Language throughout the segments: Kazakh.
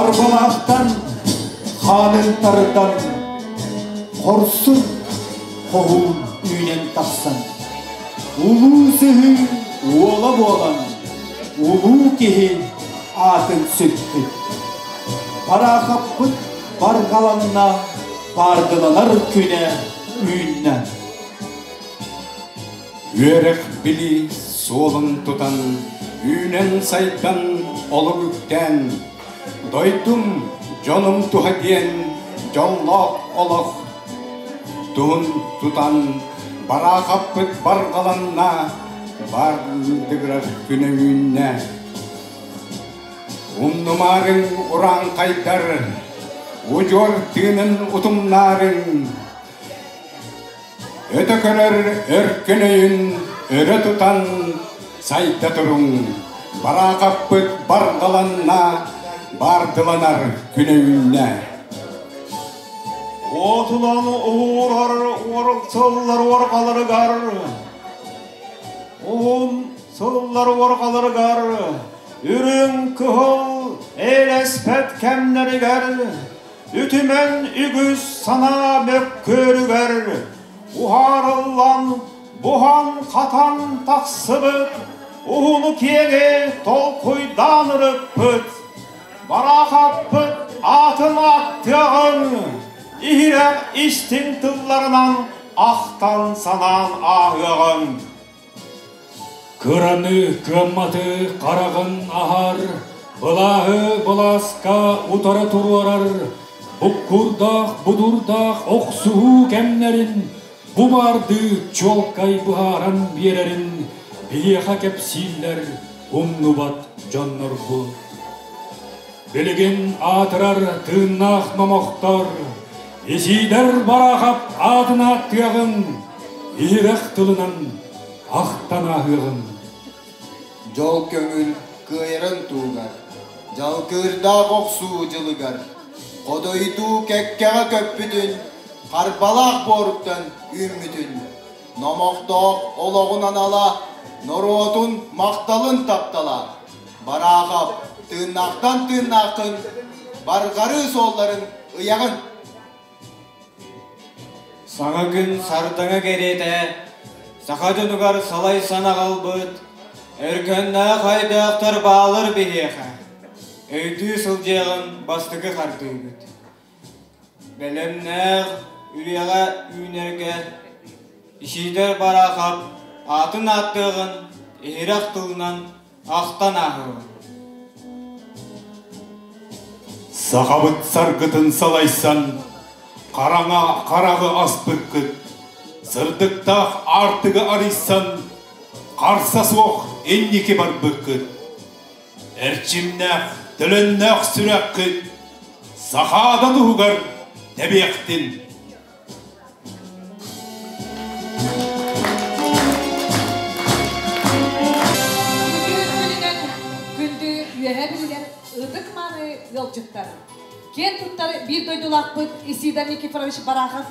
Karbalaktan, hanın tarıdan, korsun koğun üynen taksan. Ulu sıhı oğla boğalan, ulu kehi atın söktü. Para kapıt bargalanna, bardılanar küne üyünden. Üerek bili solun tutan, üynen saytan olu gükten. Doydum canım tuha diyen, jallak olak. Tuhun tutan, bara kapıt bargalanna, bardıgırar küne üyünne. Numarın uran kaytar, ucor tığının utumların. Öteköler örküneyün, öre tutan sayta turun. Bara kapıt bargalanna, bardılanar güneyünne. Otulan uğrar, sıllar orkaları gar. Oğun sıllar orkaları gar. Ürün kıhıl, eylespet kemleri gar. Ütümen ügüz sana mökkörü gar. Uharıllan, buhan katan taksıbıt. Uğunu kiyege tol kuydanırıp pıt. Bara kapıt atın attığın. İhirek içtin tıllarından ahtan sanan ahığın. Kıranı kımmatı karagın ahar, bılahı bılaska utara turuarar. Bukkurdak budurdak oksuhu kemlerin, bu bardı çolkay bıharan biyererin. Biyeha kepsiller umnubat canlar bu. Bilgin atırar tığnak mamoktar, esider barakap adına attığın, ihirek tılınan ahtan ahığın. Jol köngül kıyırın tuğgar, jal kırda koksu jılıgar. Kodoydu kekkege köppütün, karbalak boruktan ümmütün. Nomoktok oloğunan ala, norotun maktalın taptala. Barakap tığnaktan tığnakın, bargarı solların ıyağın. Sana gün sardana gerede, sakadınugar salay sana kalbıt. Erkönne kaydaktar bağlar biheha. Öydü sılcağın bastıgı kardıybıt. Belemnağ üleğe ünerge, işider barakap, atın attığın, ihrak tılınan ahtan ahırın. Sakabıt sargıtın salaysan, karana karağı aspıkkıt. Sırdıkta artığı arıysan, karsa soğuk enniki bar bıkkıt. Erçimnağ, dölönnağ sürekkıt. Sakada duhugar tebektin. Gündü üyehe bilgiler ıdık manı yolcukları. Ken tutları bir doydulakpıt İsidan Nikiforovich Barakov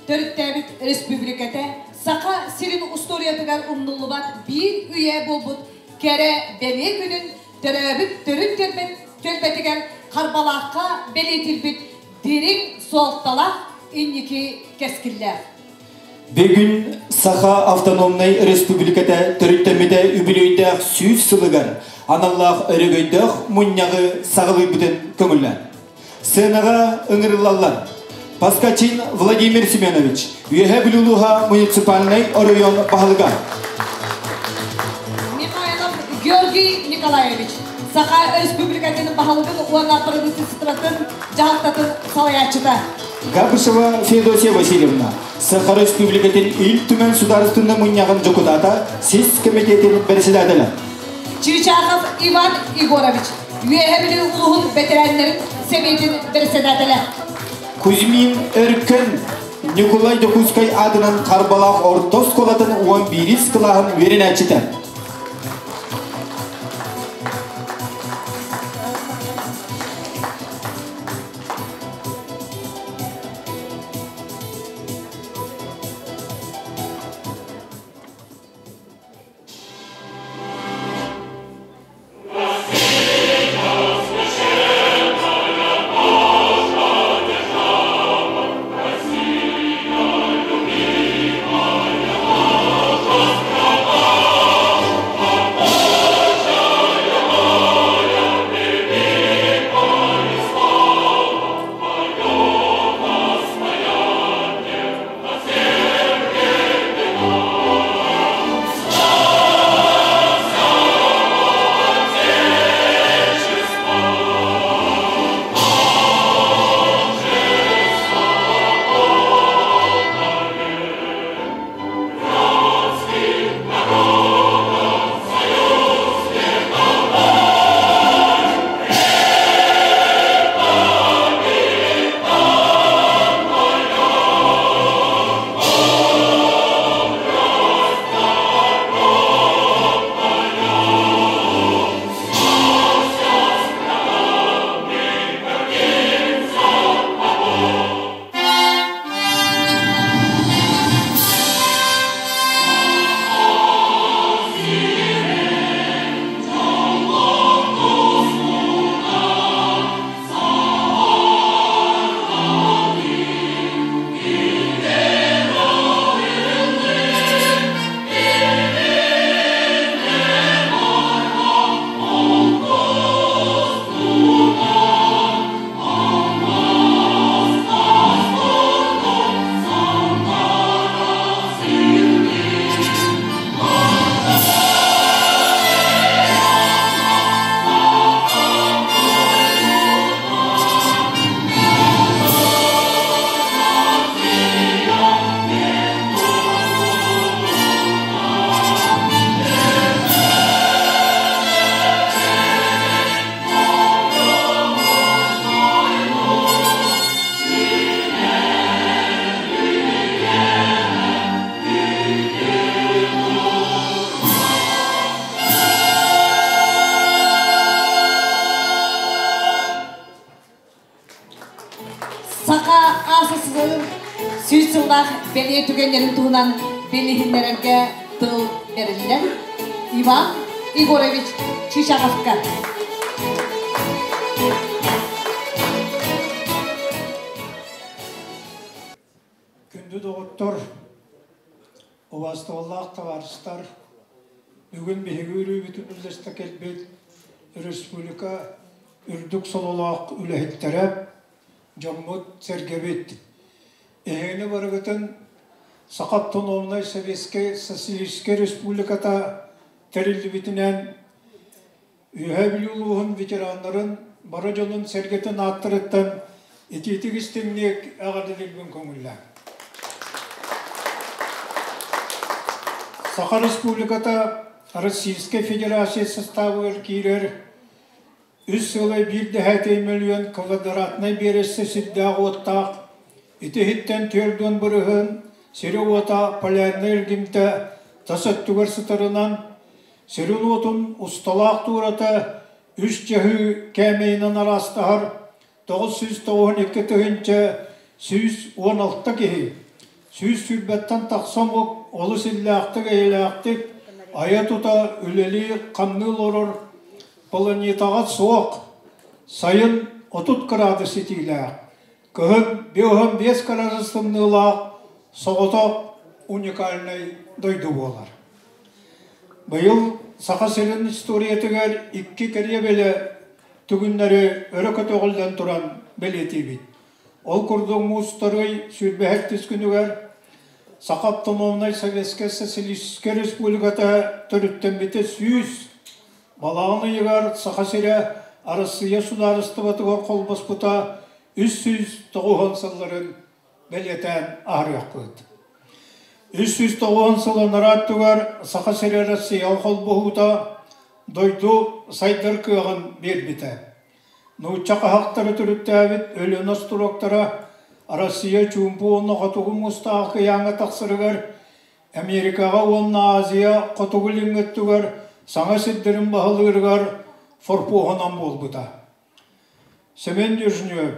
Törüttebit Respublikete Saka Sirin Ustoriyatıgar umnullubat bir üye bulbut kere beli günün töröbüt törün tölbetiger karbalakka beletilbit derin soğuktalak inniki keskiller. Bugün Saha Avtonomnay Respublikete Törüttemide übülüydek süyüf sılıgar. Anallah örgöydek munyağı sağlığı bütün kömüller. Sığınağa ıngırılallar. Paskachin Vladimir Semyonovich, üyehe Biluluha Municipalnay Orayon Bahalıgar. Mikhailov Georgi Nikolayevich, Saha Respublikasının Bahalıgın Uana Provinsi Stratın Cahaktatın Salayatçıda. Gabышева Федосия Васильевна, Saha Respublikasının İl Tümen Sudarstında Munyağın Jokudata, Siz Komitetinin Председателя. Чичаков Иван Егорович, üyehe Bilir Uluhun Veteranların Semiyetinin Председателя. Kuzmin Erken Nikolay Dokuskay adının Karbalak Ortos Kolatın 11 kılağın verin açıdan. Saqa asasızın süysüldak beliye tükenlerin tuğunan belihinlerine tıl verirler. Ivan Igorovich Чичаговка. Күнді доғыттыр, Ovastolaq tavarışlar, bugün behegürü bütün ülleste kelbet, Respublika ürdük sololaq ülehitterep, Jamut sergebet. Ehene barıgıtın Sakat Tonomnay Sovetske Sosyalistske Respublikata terildi bitinen Ühebiluluğun veteranların Baracalın sergetin attırıttan etiyetik istemliyek ağırdı dilbin konulla. Saqa Respublikata Российской Федерации составы өлкейлер 3,1 миллион квадратный бересі сиддағы оттақ, етехеттен төрден бұрығын сері ота полярный өлгімті тасаттығыр сытырынан серін отын ұсталақ тұрата 3 жағы кәмейінің арастағыр 992 түгінші 116 кеге. Süys sülbettan taqsam olu sillaqtık eylaqtık ayatuta üleli qamnıl orur planetağa soğuk sayın 30 gradu setiylaq kıhın 5 gradu sımnılaq soğuta unikalnay doydu bolar. Bayıl Saqa Selin istoriyetiger 2 kere bile tügünleri öröket oğuldan turan beletibit. Ol kurduğumuz tarıy sülbehek tüskünüger Saqa Tonomnay Sovetske Sosyalistske Respublikata törütten bete 100 balağını yıgar Saqa Sele Arasıya sudarıstıbatıgar kolbasputa 390 sılların beleten ağrıyak kıt. 390 sılın arattıgar Saqa Sele Arasıya kolbuhuta doydu saydar kığın bir bite. Nuçaqa haqtары түріттәбіт өлі настуроктара Россия чумпу онна қатуғы мұстақы яңа тақсырығар Америкаға онна Азия қатуғы лингеттігар саңа сіддерін бағылығырғар форпуғынан болбыта. Семен дүржіне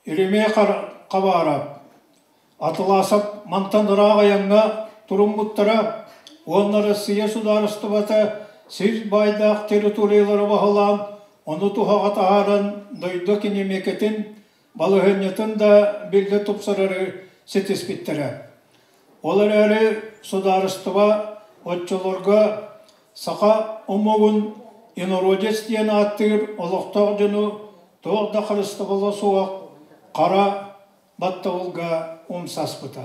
иреме қабарап атыласып мантандыраға яңа тұрым бұттара онна Россия сударыстыбата сіз байдақ территориялары бағылан onu tuhağa taharan doydu ki memleketin balıhınyatın da bilgi topsararı setespittere. Olararı sudarıstıva otçolorga Saqa omogun inorodец diyen attır oluqtağ cunu toğda kırıstıvala soğuk qara battavulga umsaspıta.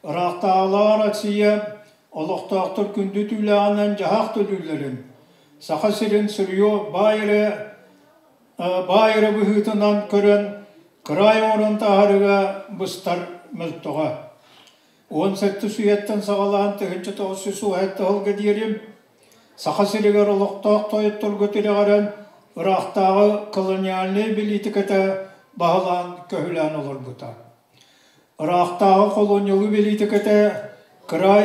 Irak'ta ağlar Asiya oluqtağtır kündü tüylağının cahaq tülülerin Saqa Selin sürüyor bayırı bühütünden kören kıray orun taharıga bıstar mültüğa. 17 süyetten sağalan tığınçı toğusu suhette hılgı diyelim. Saqa Seliger oluqtağ toyut tolgöteli garen Irak'tağı kolonyalini bilitikete bağılan köhülen olur buta. Irak'tağı kolonyalı bilitikete kıray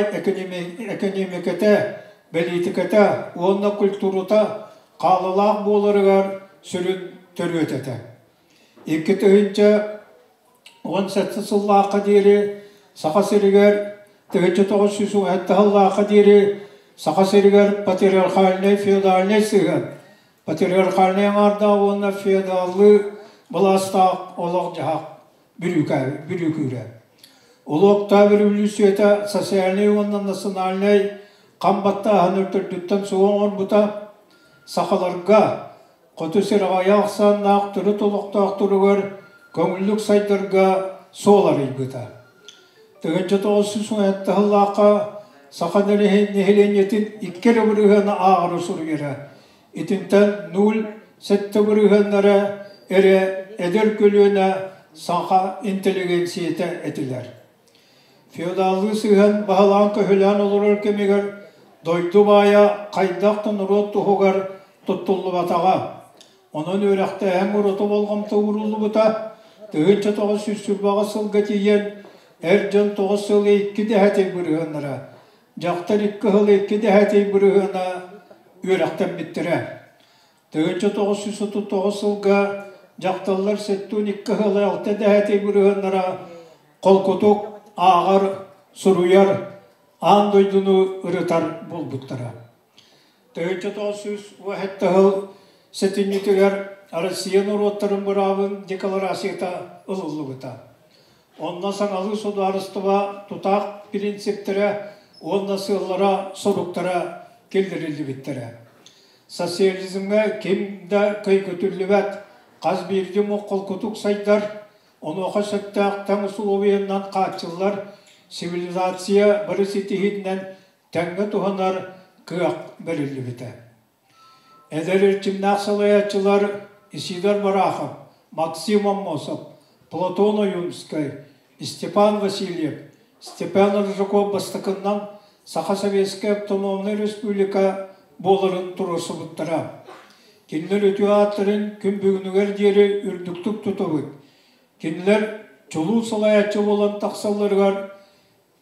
ekonomikete Belitиката, онна культурута қалылақ болырығар сүрін түргететі. 2017 сыллақы дейірі Saqa Selигер 1900 ғыллақы дейірі Saqa Selигер патриархальный феодальный сыған. Патриархальный аңарда онна феодалы бұластақ олық жағақ бүрікірі. Олықта бір үлісуеті социальный онна национальный Qambatta hanırtırdıktan soğun buta saqalarga qotu serağa yağsan naqtırı toluqtaq turugör köngüllük saydarga soğlar ilbuta. Tığınca toğusu soğatta hıllaqa Saqa nehelenetin ikkere bürüğüne ağırı surgere. İtinten 0,7 bürüğünlere ere eder kölüğüne Saqa intelligensiyete etiler. Feodallığı sığın bağılan köhülen olur kemiger doydu baya qaydaqtan urot tuğugar tuttullu batağa. Onun örekte hem urotu bolğamta urullu buta. Tığınca toğuz süsülbağı sılga tiyen ercan toğuz sılı 2 dehete bürüğünlere. Jaqtar 2 hılı 2 dehete bürüğüne örekten bittire. Tığınca toğuz süsütü toğuz sılga жақталлар сеттун икки хылы алты дәһәтей бүрігіннара қолкутук, ағар, сұруяр, ан дойдуну ырытар болбуттара. Төгінші 901 хыл сетиннитігер Россия нуроттарын бұрабын декларацията ылылығыта. Онна саңалы сударыстыва тұтақ принциптері, онна сыллара соруктара келдірілді біттері. Социализмге кемді көй көтірлібәт, қазберді мұққыл күтік сайдар, оны оқа сөттіғ тәң ұсуловияннан қатшылар, цивилизация бірі сетігіннен тәңгі туғанар күйақ бірілді біті. Әдәрір чимнақ салаятчылар Исидар Барахов, Максим Аммосов, Платон Оюнский, Степан Васильев, Степан Ржаков бастықыннан Саха Советская автономный республика болырын тұрысы бұттыра. Кенлер өту аттырын күн бүгінігер дері үрдіктік тұтыбыд. Кенлер чолу салаятчы болан тақсалырғар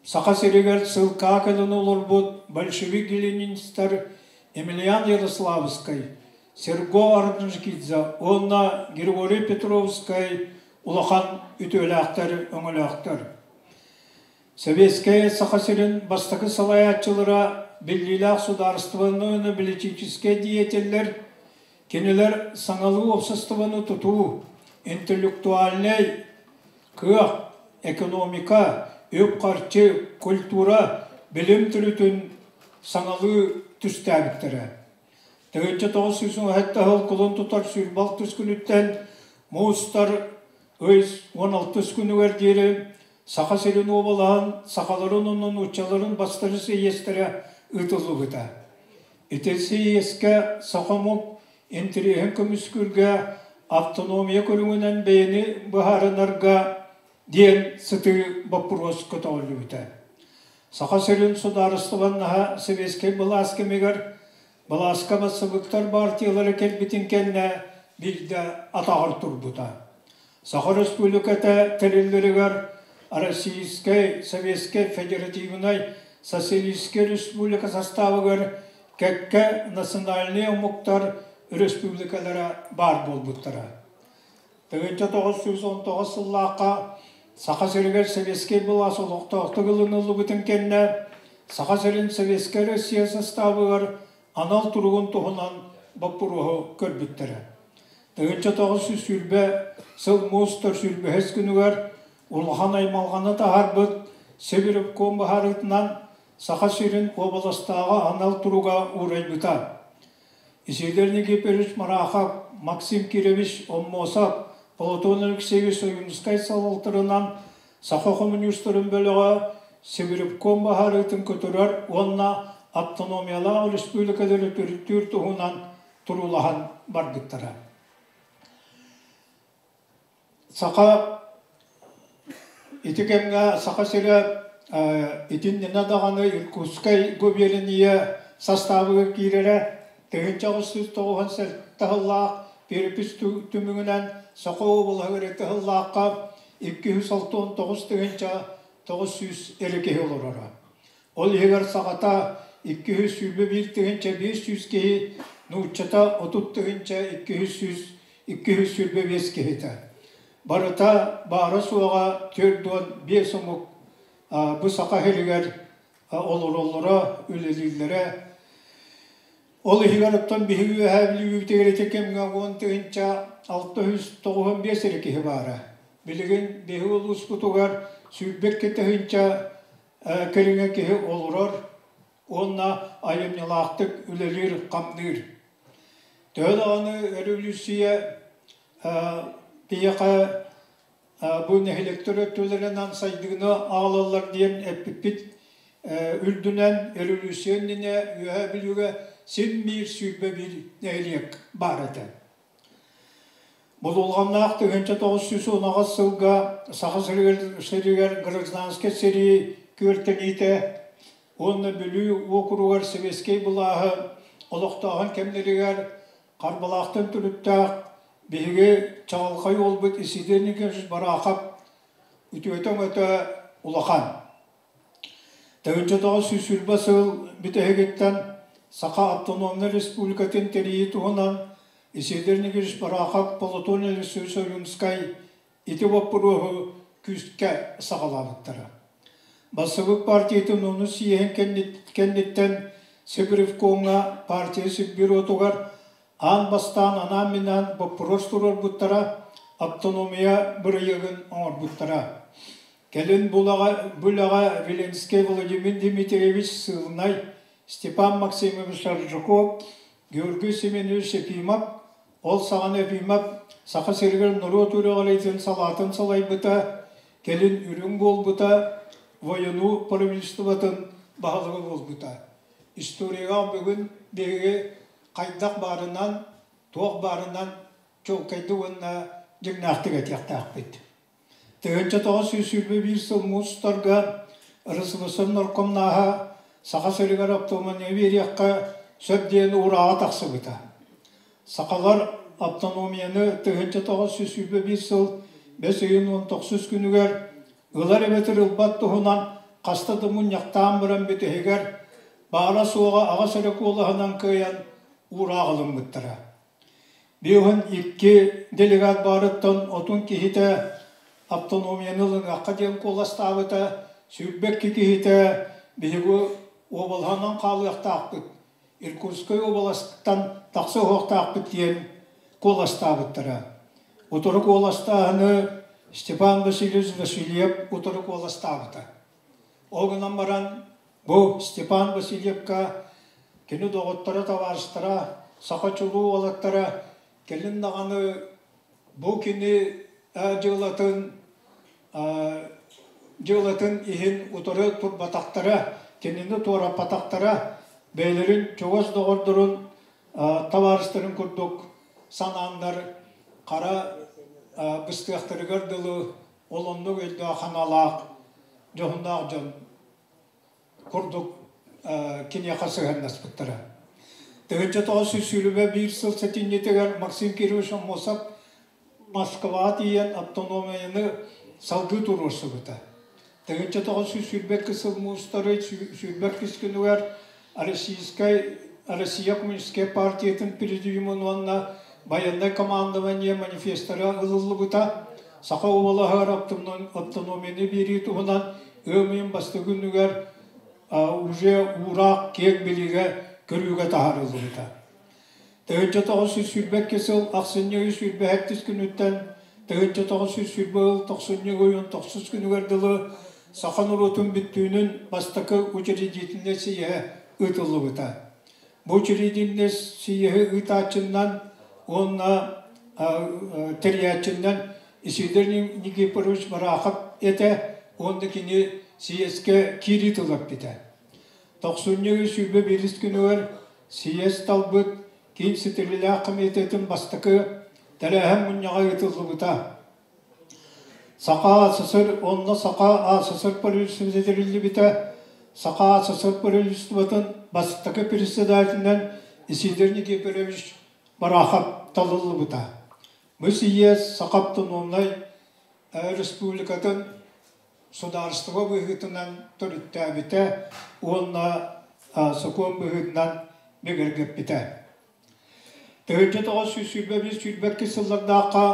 Саха Серегер сылқа кәлін олар бұд большевик ленинистер Емельян Ярославский, Серго Арнжкидзе, онна Григорий Петровский, улахан үтөләқтер, өңіләқтер. Советская Сахасерин бастакы салаятчылыра белгилях сударствоны политические деятельдер, кенелер саңалы обществоны туту, интеллектуальный, кыақ, экономика, өпқарчы, культура, білім түрітін саңалы түстәбіктері. Төгінші 900 хыл құлын тұтар сүрбал түскүніттен мұғыстар өз 16 күні өрдері Саха Серин обалаған сақаларын оның ұчаларын бастырысы естері ұтылы бұта. Етесі еске сақамық ентереген көміскүрге автономия көріңінен бейіні бұхарынарға ден сұты бапырос көтауылы бұта. Саха Серин сударыстываннаға Советский Баласкемегер Баласка басыбықтар партиялары келбетін кенне білді атағыр тұрбыта. Саха Республиката тәрелдерігер Российской, Советской Федеративной, Социалистской Республика составыгар кәкке национальный мұқтар республикалара бар болбуттара. 1919 сыллаққа Саха Серегер Советский Балас олықтақты ғылынылы бұтын кенне Саха Серин Советской Россия составыгар анал тұрғын тұғынан баппұрығы көрбіттірі. 1900 сүрбе сыл мұстыр сүрбе әз күнігер Улахан аймалғаны тағар бұд Северіп көмбі харытынан Саха Серин областағы анал тұруға урай бұта. Исейдеріне кеперіш Марахов, Максим Киревич Оммосов, Платон Алексеевич Оюнскай салалтырынан Саха коммунистырын бөліға Северіп көмбі харытын көтірер, онна автономиялы республикалары түрттір тұғынан тұрулаған барбыттара. Саха Итикемга Саха Сере итиннена дағаны Иркутскай губерния составы кирере 1990 тағыллақ перепіс түмігінен Саха облығы тағыллаққа 269 952 олырара. Ол егер сағата 201 500 кеhi, нұтчата 30 205 кехеті. Барыта бары суаға 4-5 ұмық бұл сақа хелігер олыр-олыра, өлелілері. Ол егер ұттан бейгі әбілі өтегереті кемге 695 кехі бары. Білігін бейгі ол ұспытуғар сүйбек кетігінші кәріңе кехі олырар. Онна айымнылақтық үлелер қамдыр. Төл аны революция бейіға бұл нәхелектері төлерінен сайдығына ағылалар дейін әппіппіт үлдінен революцияніне үйе білуге сен мейір сүйбе бір нәхелек бар еді. Бұл олғаннақ 1910 сылға Саха Серегер гражданский серии көрттен еті Оны білу оқыруғар Советский бұлағы олықтаған кемдерігер қарбалақтың түріптақ бейге чағылқай олбыт исидеріне кемсіз барақап үтіөтің өті ұлақан. 1900 басыл бітігеттен Саха автономны республикатын терейі тұғынан Исидерни кириш барахак полотонели сөйсөйүнскай ити ваппуруху күстке сағалабыттара. Басыбык партиятын оны сиehen кенниттен Сибиревкоңа партия Сиббир отугар ан бастан анан минан ваппурос турар буттара автономия бұрыйығын оңыр буттара. Келін бұлаға Веленский Владимир Дмитриевич Сылнай, Степан Максимович Аржуков, Георгий Семенович Епимов, ол саған Епимов, сақа сергер нұру тұрығалайтын салатын салай бұта, келін үрін бол бұта, воену правительствотын бағылығы бол бұта. Историяға бүгін деге қайдақ барынан, тоқ барынан чоқайды онына жыңнақтыға тияқтақ бет. Тегенче тоғы сөйсүлбе бір сыл мұстарға ұрысыбысын нұрқымнаға сақа сөлігер автомания берияққа сөбден ұраға тақсы бұта. Сақалар автономияны тегенче тоғы сөйсүлбе бір сыл 5-19 күнігер ұлар әбетір ұлбат тұғынан қастады мұн яқтан бұрын бетігер бағара суға аға сөлік олығынан көйен урағылың бұттыра. Беуін екі делегат барыттан отын кейті автономиянылың аққа ден қоластабыта, сүрбек кейті бейгі обалғанан қалықты ақпыт, Иркутской областан тақсы оқты ақпыт ден қоластабыттыра. Отырық оластағыны Степан Васильевич Васильев отырық оластабыта. Оғынан баран бұл Степан Васильевка кені доғыттара таварыстыра, сақа чулу олаттара, келін дағаны бұл кені жылатын ихин ұтыры тұр батақтара, кенінді туара батақтара, бәйлерін чоғыз доғырдырын таварыстырын күрдік, санандар қара бұстықтыры көрділі, олынды өлді қаналақ, жоғындағы жон күрдік кене қасығын наспыттыра. Тегенче тоғыз сүйлібе бір сыл сәтінетігер Максим Кирович Мосап Москва дейін автономияны салды тұрырсы бұта. Тегенче тоғыз сүйлбек кісіл мұстары сүйлбек кіскінуер Россия Коммунистская партиятын президиумын онына баяндай командование манифестары ұлылы бұта. Сақа олағар автономияны бері тұғынан өмейін басты күнігер уже ұрақ кең біліге көріуге тағарылы бұта. Тегенче тоғыз сүйлбек кесіл ақсыннегі сүйлбе әттіс күніттен тегенче тоғыз сүйлбе ұл 90 күні көрділі сақан ұлытын біттуінің бастықы учредительне сие ұтылы бұта. Бұл учредительне сие ұтачыннан онына тіриячыннан Исидер Никифорович барақып еті ондыкini сиеске кири тылып біті. 90 сүйлбе беріс күнігер сиес талбыт кейін сітірлі ақым ететін бастықы тәрәхім мұнyağa етілді бұта. Сақа асысыр, онына сақа асысыр парылысып зетірілді біті. Сақа асысыр парылысып бұтын бастықы председателінен Исидер Никифорович барақып талылы бұта. Мы сиес сақаптың онлай республикатын сударыстығы бұғытынан түрітті әбіті, онына сұқын бұғытынан бігіргіп біті. Тегенче тоғыз сүйлбе біз сүйлбек кесілдердаққа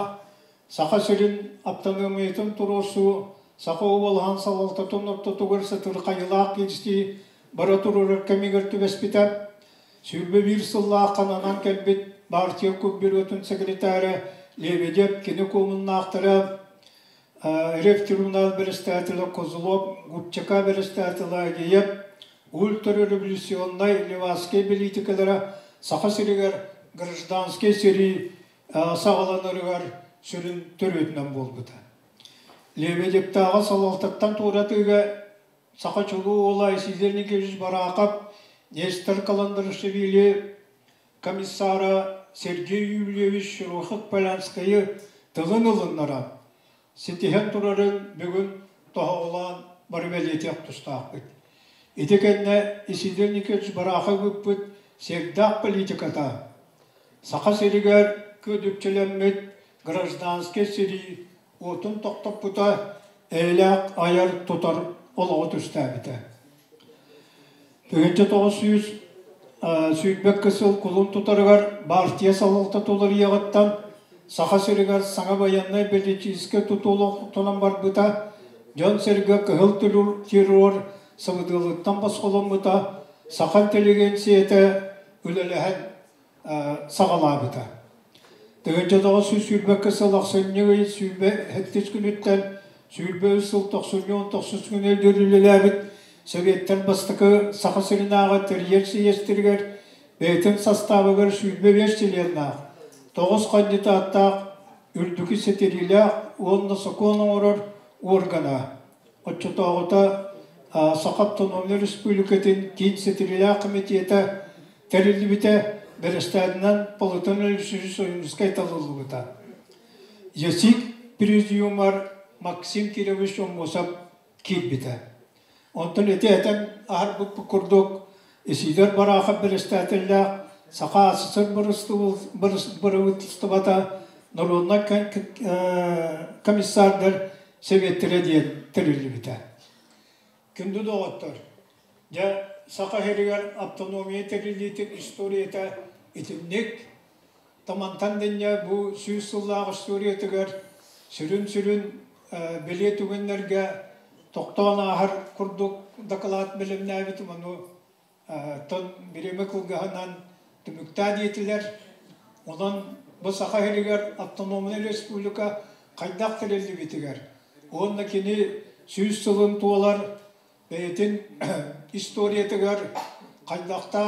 сақа сөлін автономиятын тұрысу, сақа обалған салалтатын ұрттығы сытыр қайылақ елісті бара тұрыр кәмегір түбес біті. Сүйлбе бір сылла қананан кәлбет партия көп бір өтін секретары Лебедеп кені комынна ақтырып, Рефтирунал берестәтілі Козлов, Губчака берестәтілі Агиеп, ультрареволюционный левацкий политикалары сақа сирегер гражданский сири сағаланырығар сүрін түретінен болбыды. Лебедептағы салалтаттан туратыға сақа чулу олай Исидер Никифорович барақап, Нестор Каландырышвили комиссара Сергей Юльевич Рухат Полянскайы тығын ұлыннара. Сетихен тұрарын бүгін тоға олан барбелетек тұстақ бұд. Етекенне Исидер Никифорович барақы бүппіт сегдақ политиката. Сақа серігер көдіпчеленмет гражданский сери отын тоқтап бұта әйләқ аяр тұтар олығы тұста біті. сүйбек кысыл кулун тутарыгар партия салылта толар ягыттан саха сырыгар саңа баяннай беличиске тутулу тонан бар бута жон серге кыхыл түлүр террор сабыдылыттан басқолон бута сахан телеген сиете үлелеген сағала бута. Төгенче тоғы сүйбек кысыл ақсыннығы сүйбек хеттес күніттен сүйбек сыл 90-90 күн елдерілеләбіт Советтен бастықы сақа сырынағы терьер сиестіргер бәйтін составығыр сүйбе версияларына 9 кандидаттақ үрдікі сетерілі онны сақоны орыр органа. Отчетағыта Сақа автономный республикатын кейін сетерілі комитеті тәрілі біте Берестәдінен полытын өлісі союнызға айталылы бұта. Есик президиумар Максим Кирович Омосап кел біті. Онтын еті әтен ағыр бұппы күрдік, есидер бараға Берестәділі сақа асысыр бұрысты бата, нұрылына комиссардар советтері дейін тірілі біті. Күнді доғыттыр. Сақа херігер автономия тәрілейтін историята етімнек тамантан дәнне бұл сүйіз сыллағы историятығыр сүрін біле түгенлерге тоқтауын ағыр күрдік дақылат білімні әбітім оны тон біреме кылғағынан түміктәд етілер. Онан бұл сақа херігер автономия республика қайдақ тәрелі бетігер. Онына кені сүйіз сылын туалар бәйтін историятығар қайдақта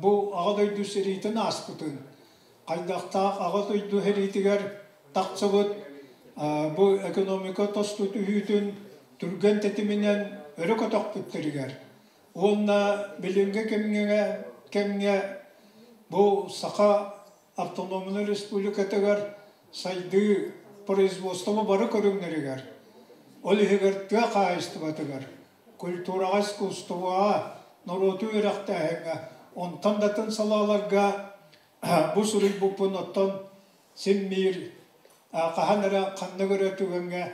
бұл ағадойду серейтін аспытын. Қайдақта ағадойду херейтігар тақсығыт бұл экономика тостут үйітін түрген тетіменен өрі көтақ бүттірігер. Онына білімге кемге бұл сақа автономный республикатығар сайды производствы бары көріңдерігер. Ол егер түе қайысты батығар. Культураға искусствоға нұроту өріқті әңі. Онтан датын салаларға бұл сұрый бұпын оттан сен мейір қағаныра қанды көрәтугенге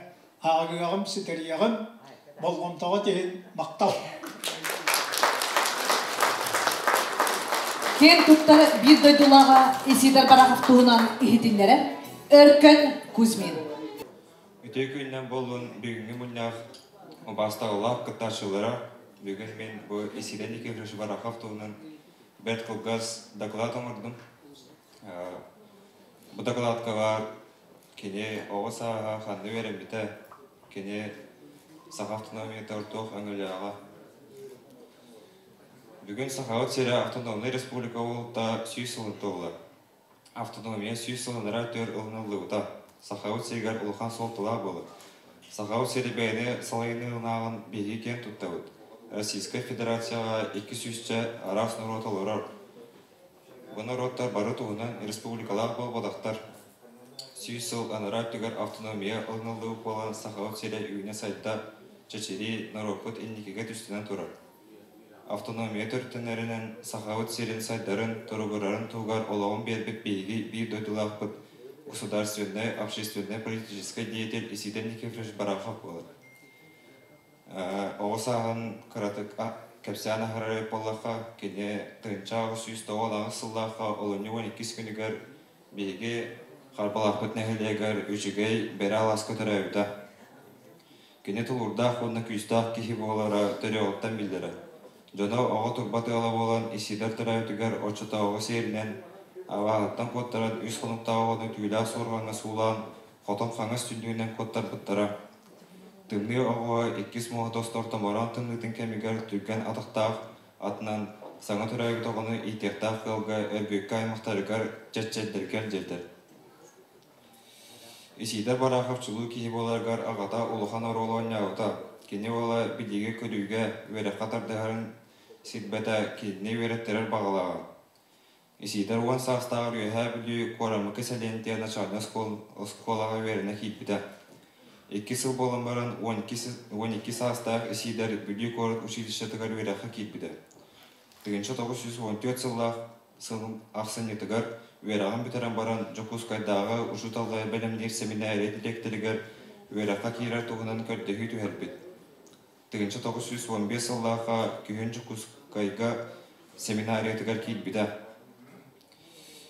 ағығағым сітерияғым болғымтаға дейін мақтал. Кен тұттары бір дойдулаға есидар барақықтуынан ихетіндері Өркен Кузьмин. Үтей күннен болуын бүгінгі мұннақ бастағылақ қытташылары бүгін мен бұл есиден екевріші барақықтуынан бәт қылғыз доклад оңырдым. Бұл докладқаға кене оғы сағаға қанды верембіті кене сақа автономия тартуқ әңгіліға. Бүгін сақауыт сері автономный республика олықта сүй сылынты олы. Автономия сүй сылыныра төр ұлынылы ұта. Сақауыт сегер ұлған солтыла болы. Сақауыт сері бәйіне салайыны ұнағын бейгі кен тұттауыд. Российская Федерацияға 200-чі арас нұроталырар. Бұл нұроттар бары туғынан республикалар бол бодақтар. Сүй сыл аныра түгер автономия ұлынылы болған сақауыт сері үйіне сайтта чечері нұропыт инникеге түстінен тұрар. Автономия түрттінерінен сақауыт серін сайдарын тұрғырарын туғар олауын бербет бейгі бір дөйділақ бұд государственной, общественной, политической деятель Исиден Никифорович Барахов был. Оғысағын қыратық кәпсәні ғарай болаққа, кене тұғынчағы сүйістауалағы сыллаққа олыны 12 күнігер бейге қарбалақ бұтнәхілегер үжігей бәрі алас көтірі өйді. Кене тұлырдақ оны күйістақ кейі болара түрі оттан білдірі. Жоны оғы тұрбаты ала болан Исидар түрі өтігер очытауғы серінен Авағаттан коттаран үз қонуқтауғаны түйілі сорғаңа сулан, қотын қаңыз түндігінен коттар бұттара. Тымны оғуа 2 моғы достор тамаран тымнытын кәмігер түрген атықтақ атынан саңа түрәйгі тоғыны итектақ қылға өргөккі аймақтарығар жәтчәддерген жердер. Исидар барақапчылу кейі боларғар ағата ұлыған оролуан яуыта. Кені ола біліге көріге өрі қатардығарын сетбәті кені өреттерер бағалаға. Исидар уан састағыр үйәе білі қорамықы сәленте начальна сколаға веріне хитбіті. 2 сыл болын баран 12 састағ Исидар білі қорыт училищетігар веріқі хитбіті. 1914 сыллақ сылын ақсынетігар веріғын бітірін баран Жокускайдағы ұжыталғы бәлімдер семинәрі директорігар веріқі кейрар тұғынан көрдегі түйәрбет. 1915 сыллаққа күйін Жокускайға семинария килбиде.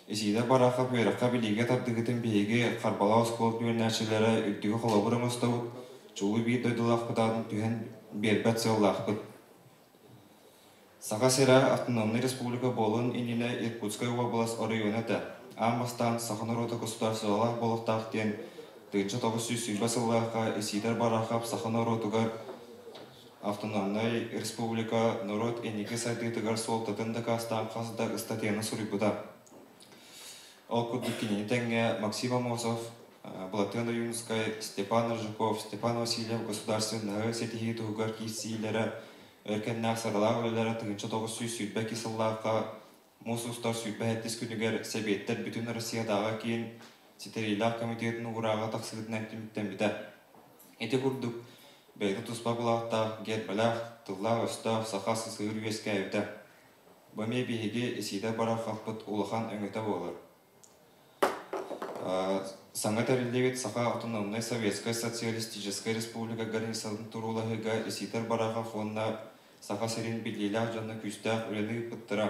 Исидер барахап веракка билиге тардыгытын биеге Карбала оскол бүйөрнәчеләре үттүгө холобурын остабыт, чулу бий дойдулақпытадын түһен бербәт сыллақпыт. Саха сера Автономный Республика болын инине Иркутская область районета. Амбастан Саханарота государстволық болықтақтен 1900 сыллаққа Исидер барахап Саханаротугар Автономный Республика народ энеке сайдытыгар солтатын дакастан қасыда статьяны сурибуда. Ол куддуккинен тәңге Максим Амосов, Платона Юнская, Степан Ржаков, Степан Васильев государственного сетихи тугар кисилері өркеннәк саралақ өлері 1900 сүйтбәкі сыллаққа Мусустар сүйтбәхеттес күнігер сәбеттер бүтін Россиядағы кейін Сетерейлақ комитетінің ұраға тақсылытын әктіміттен біді. Еті күрдік бәйді тұспа бұлақта гербалақ, тыллақ өстақ, сақасы сығыр үйеске әйді. Бөме бейге есейді бара қаппыт ұлыған өңеті болыр. Саңа тәрілдевет Саха Автономная Советская Социалистическая Республика гарнизонын турулағыға есейтер бараға фонна Саха серин білеләқ жанны күстәқ үлені пыттыра.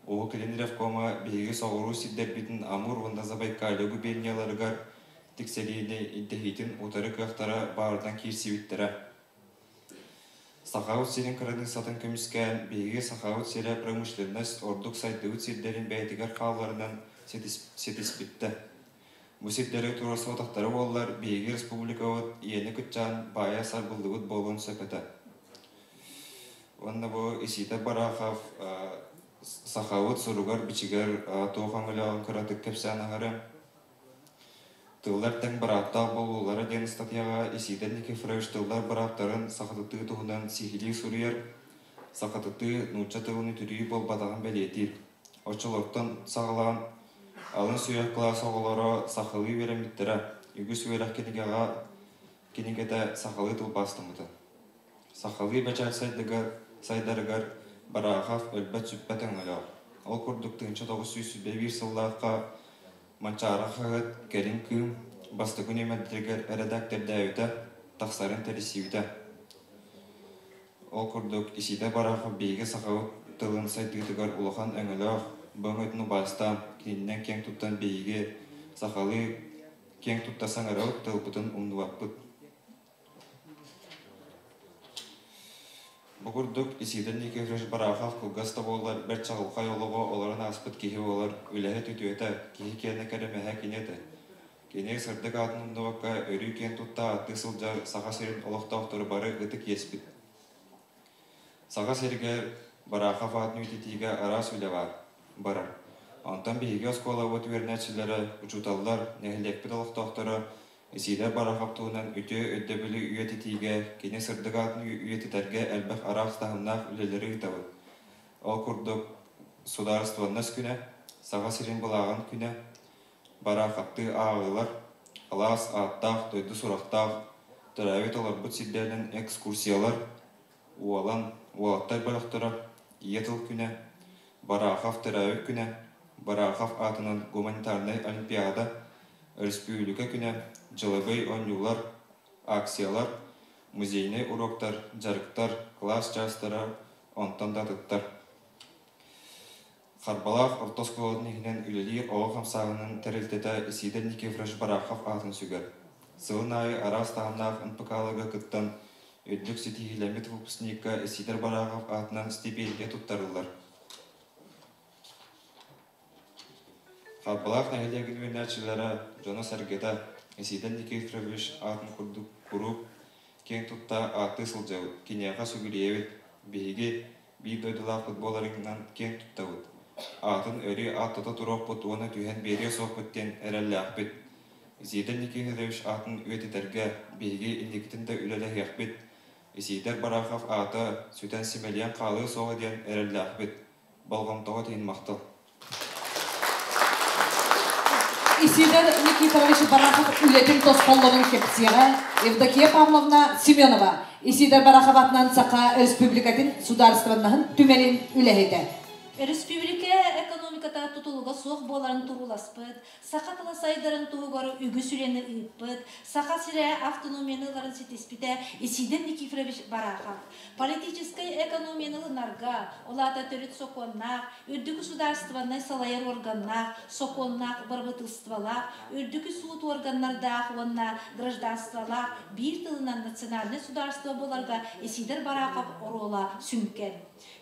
Оғы кілін ревкома бейге соғыру сиддер бітін Амур онда Забайкалы губернияларығар тікселейді иддехейтін ұтары қақтара бардан керсеветтірі. Сахаут серин қырының сатын көміскән бейге Сахаут серия промышленность ордық сайдығы сирдерін бәйтігер қалаларынан сетіспітті. Мұситтері турасы отақтары олар бейге республикауыт ені күтчан бая сарбылдығыт болуын сөпеті. Онна бұл иситі барақав Сахауыт сұруғар бичігер тоғаңылағын күратық кепсән ағары. Тыллар тәң барақтақ болулары ден статьяға исиден Никифорович тыллар барақтарын сақатыты тұғынан сихили сұруяр, сақатыты нұтча тылыны түрі бол батаған бәлетір. Очылықтан сағылаған алын сүйек класс оғылары сақылы вереметтері, үгі сүйелік кенегеті сақылы тыл бастымыды. Сақылы бәчәл сайдарығар барағав өлбәт сүппәт өңілі. Ол күрдік 1901 сыллаққа манчары қағыт кәрін күн басты күн емәдіргер әрәдәктер дәуіті тақсарын тәрісеуді. Ол күрдік исиді барағав бейге сақауыт тылын сайдығытығар ұлыған өңілі бұң өтіні бастан кенінен кең тұттан бейге сақалы кең тұттасан арауыт тылпытын ұмдуаппыт. Бұғырдық исиден Никифорович барағав күлгаста болар бір чағылқа олығы оларын аспыт кейі олар үләхі түтуеті кейі кені кәрімәхә кенеті. Кене сырдық атын ұмдуаққа өрі кен тұтта атты сылжар саға серін олықта оқтыры бары ғытық еспіт. Саға сергер барағав атын үйтетіге ара сөйлі барар. Антан бейге оскола өт вернәтшілері, ұчуталдар, нәхілекпіт олықта оқтыры Исидер барағап туынан үте өддебілі үйететіге, кене сырдық атын үйететерге әлбәқ арақ стағымнақ үлелері ұйтауы. Ол күрдік сударыстығыннас күні, саға сирен бұлаған күні, барақапты ағылар, алас, аттақ, тойды сұрақтақ, түрәует олар бұт сиддерінің экскурсиялар, уалаттар балықтыры, етіл күні, барақап түрәует күні, барақап атынан гуманитарный олимпиада, республика күні, жылыбый оңюлар, акциялар, музейный уроктар, жарықтар, класс частары, онтан датыттар. Қарбалақ ортосколының егінен үлелер оғы қамсағының тәрілтеті Исидер Никифорович барақав атын сүгір. Сылын айы арас тағымнақ ұнпықалығы күттін өддік сетихилемет выпускникка Исидер барақав атынан стипендия тұттарылар. Қарбалақ нәхелеген өнәтшілері Жона Сәргеті Исидер Никифорович атын күріп, кен тұтта аты сылжауы, кенеға сүгілеуіт, бейге бей дойдылақ футболарыңнан кен тұттауыт. Атын өрі аттыта тұрық бұт, оны түйен бере соқпыттен әрәлі ақпет. Исидер Никифорович атын өтетерге, бейге индекітінде үлелі әқпет. Исидер барақав аты сүтен семелен қалы соғы ден әрәлі ақпет. Балғамтауы тейін мақтыл. Исидер Никифорович Барахов үлетін тосқоллығын кепсиға Евдокия Павловна Семенова Исидер Барахов атынан Сақа Республикатын сударствонаһын түменин үләһеті. Республика экономика экономиката тутулуга суох боларын туруласпыт, сака таласайдарын тугугар үгүс үлени ыйппыт, сака сире автономияларын ситиспите Исиден Никифорович Барахов. Политическая экономияларга олата төрүт соконнах, үрдү государственный салайыр органнах, соконнах, барбытылствалах, үрдү суд органнардах, онна гражданствалах, бир тылынан национальный государство боларга Исидер Барахов орола сүнкен.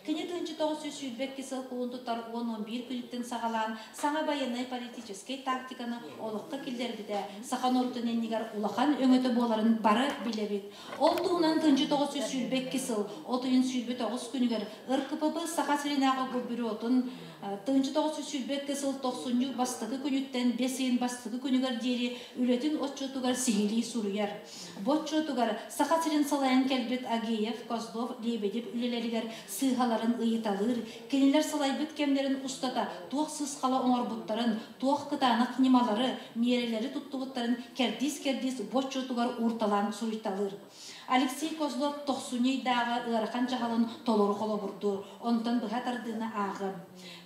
Кене 1900 кесел кулун тутар 11 күлүттен сагалан саңа военный политический тактиканы олыққа келдербіде сақанорттын еннигер улахан өңөтө боларын бары билебит. Ол туунан 1900 кесел 39 күнігер РКПБ сақа сиренағы губеротун 1900 кесел 90 бастығы күнүттен 5 бастығы күнігер дери үлетін отчетугар сихили суруяр. Ботчотугар сақа сирен салайын келбет Агеев, Козлов, Лебедев үлелерігер сыйхаларын ыйыталыр, кенелер салайбыт кемдерин устата туох сысқала оңорбуттарын, туох кытанық немалары, мерелері туттуғыттарын кердис ботчотугар урталан суруйталыр. Алексей Козлов 90-дагы ырахан жахалын толору холо бурду, онтан быхатардыны ағы.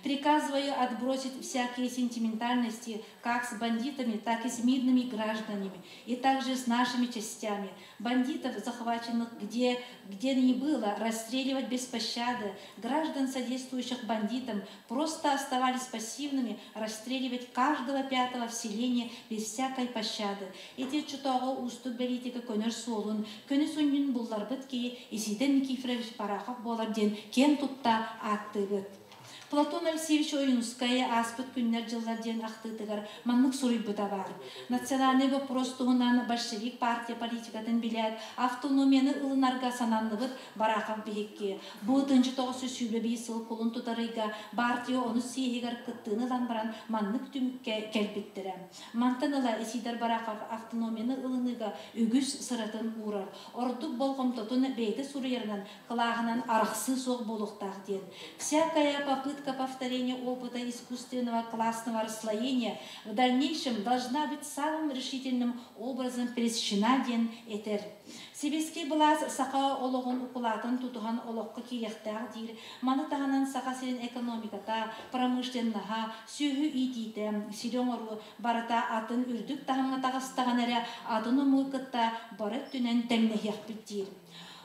Приказываю отбросить всякие сентиментальности как с бандитами, так и с мирными гражданами, и также с нашими частями. Бандитов, захваченных где ни было, расстреливать без пощады. Граждан, содействующих бандитам, просто оставались пассивными, расстреливать каждого пятого в селении без всякой пощады. Эти чутого уступ политика көнер солун, көнесуннин буллар бытки, Исиден Никифорович Барахов болар ден кен тутта аттыгыт. Платон Алексеевич Оюнская аспыт күннер жылдар ден ақтыдығыр маннық сурыйбыта бар. Национальный вопрос туғынан большевик партия политикатын билет, автономияны ылынарға сананлыбыт Барахов бейекке. Бұл 1905 сыл қолын тұтарыға партия оны сейгер кыттыны баран маннық түмікке келбеттірі. Мантаныла Исидер Барахов автономияны ылыныға үгіс сыратын урар. Ордық болғым тұтын бейді сурыерынан қылағынан арақсы соқ болуқтақ ден. Всякая попытка повторения опыта искусственного классного расслоения в дальнейшем должна быть самым решительным образом пересечена ден этер. Сибирский блаз сақа олығын укулатын тутуған олыққа кейлектәғ дейір, маны тағанан сақа сирен экономиката, промышленнаға, сүйі итейті, сирен ору барыта атын үрдік тағымға тағыстаған әрі атын ұмықытта барып түнен тәмнехек біттейір.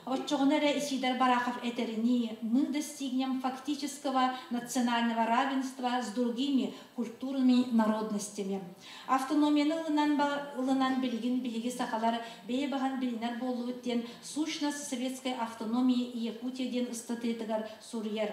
Отчогнере Исидер Барахов этерни мы достигнем фактического национального равенства с другими культурными народностями. Автономияны ылынан билигин билиги сақалар бейбаған билинер болу өттен сущность советской автономии Якутияден ыстатыйтыгар сурьер.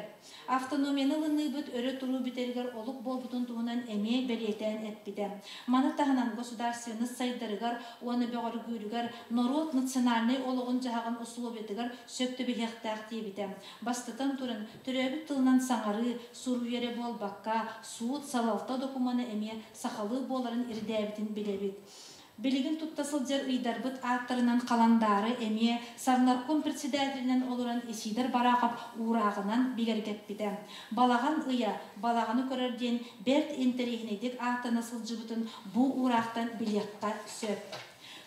Автономияны ылыны бүт өрі тұру бітергер олық болбутын туғынан әме белетен әппіде. Маны тағынан государственны сайдырыгар, оны беғар гүрігар, народ национальный олығын жағын условия сөпті бігектәқ дейбіді. Бастытан тұрын түрәбік тылынан саңары, сұруері бол баққа, суыт салалта докуманы әме сақалы боларын ирдәбітін білебіт. Билигин туттасыл жер ыйдарбыт аттарынан қаландары әме Сарнарком председателінен олыран Исидер Барахов урағынан билергеппіді. Балаған ыя, балағаны көрерден берт интерегінедек аттанасыл жыбытын бұл урақтан билekқа сөп.